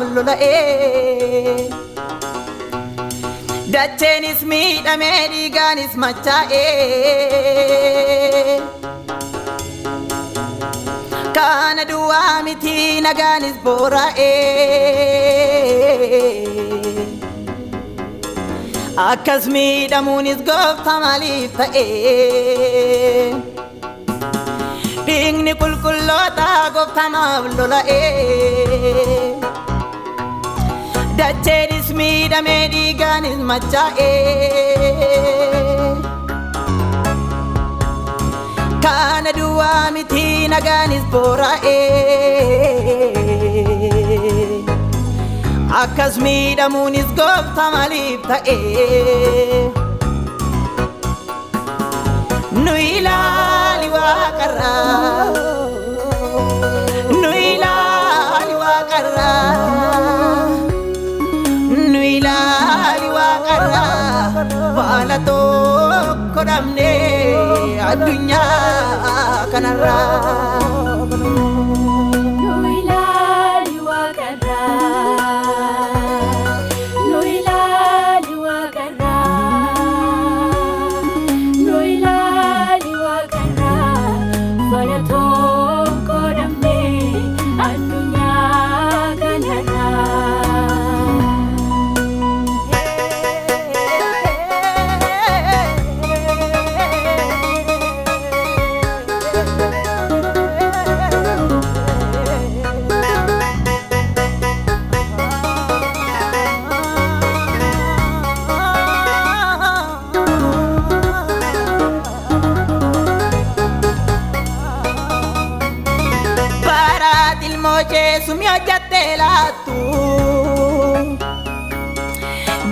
lola'ee dacheenis miidhamee dhiigaanis machaa'ee kana duwwaa miti nagaanis boora'ee akkas miidhamuunis gooftaa maaliif ta'ee dhiigni qulqulloota gooftamaaf lola'ee dacheenis miidhamee dhiigaanis machaa'ee kana duwwaa miti nagaanis boora'ee akkas miidhamuunis gooftaa maaliif ta'ee nu ilaali waaqarraa nu ilaali waaqarraa nu ilaali waaqarraa baala tokko dhabnee addunyaa kanarraa sumi hojjatte laattu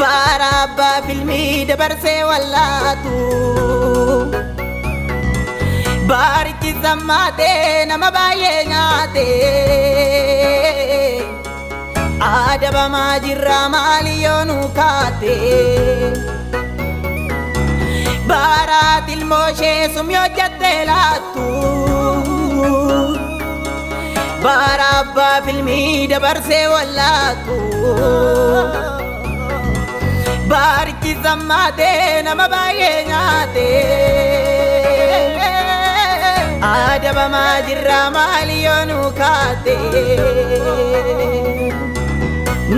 bara abbaa filmii dabarsee wallaatu baarichi zammaatee nama baay'ee nyaate adabamaa jirraa maali yoo nu kaate bara tilmooshee sumi hojjatte laattu bara abbaa filmii dabarsee wallaatu baarichi zammaatee nama baay'ee nyaate adabamaa jirraa maali yoo nu kaate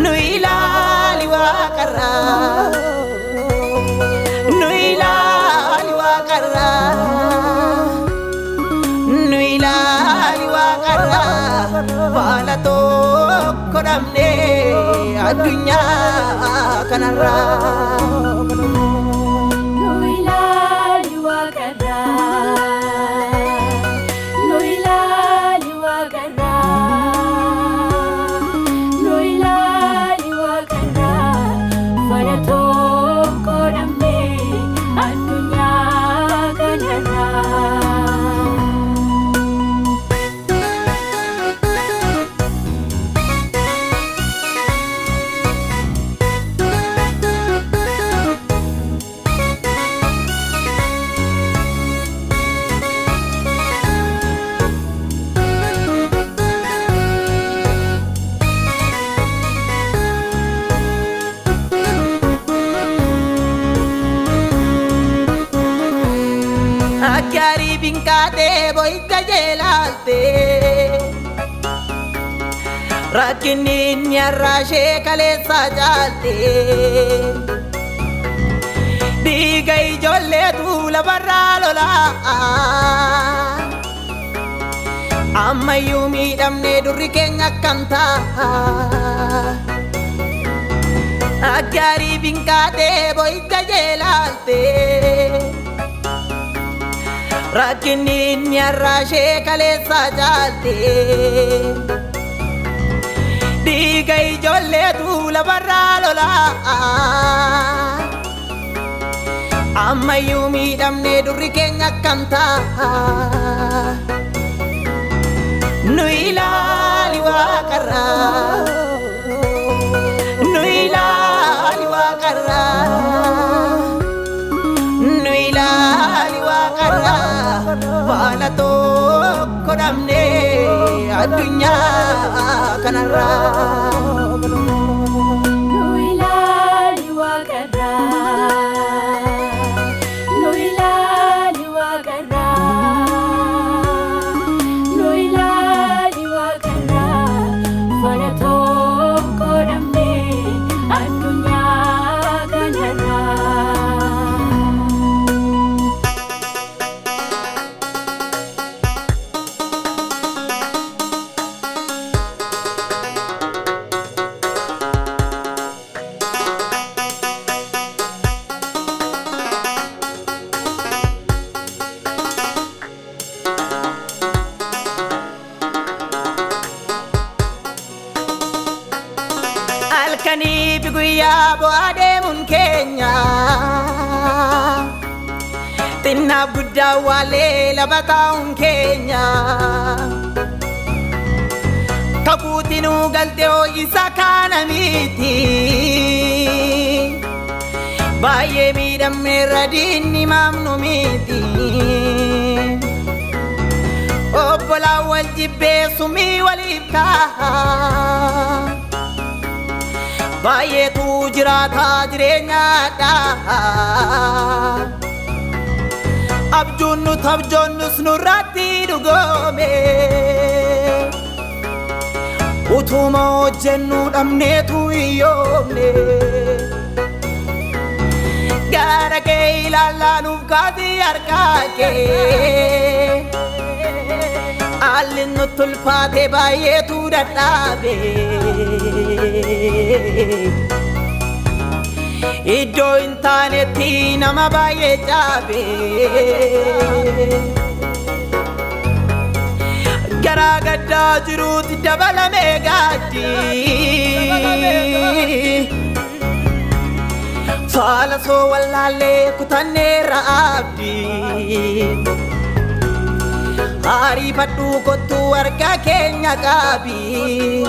nu ilaali waaqarraa nu ilaali waaqarraa nu ilaali waaqarraa baala tokko dhabnee addunyaa kanarraa nu ilaali waaqarraa nu ilaali waaqarraa nu ilaali waaqarraa baala tokko dhabnee addunyaa kanarraa Akhyari binkaate boyta jeelalte rakkinni nyarraashee kaleessa jaalte dhiiga ijoolleetu lafarraa lolaa ammayyuu miidhamnee durri keenya akkam ta'a akhyari binkaate boyta jeelalte rakkinni nyarraashee kaleessa jaalte dhiiga ijoolleetu lafarraa lolaa ammayyuu miidhamnee durri keenya akkam ta'a nu ilaali waaqarraa nu ilaali waaqarraa nu ilaali waaqarraa baala tokko dhabnee addunyaa kanarraa Halkanii fi guyyaa bu'aa deemuun keenya xinnaaf guddaa waalee lafa taa'uun keenya kakuutinuu galtee hoo'isaa kana miti baay'ee miidhamneerra diinni maamnu miti obbolaan wal jibbeessumii waliif ta'a baay'eetu jiraataa jireenyaadha abjuunnus abjoonnus nurratti dhugoome utuma hojjennu dhabneetu hiyyoomne gara kee ilaalaanuuf kaasii harkaa kee haalli nutti ulfaate baay'eetu dadhabe iddoo hin taanetti nama baay'ee caabe garaa gaddaa jiruutti dabalamee gaaddi faala soo wallaallee kutanneerra abdii ariifadhuu kottuu harka keenya qaabii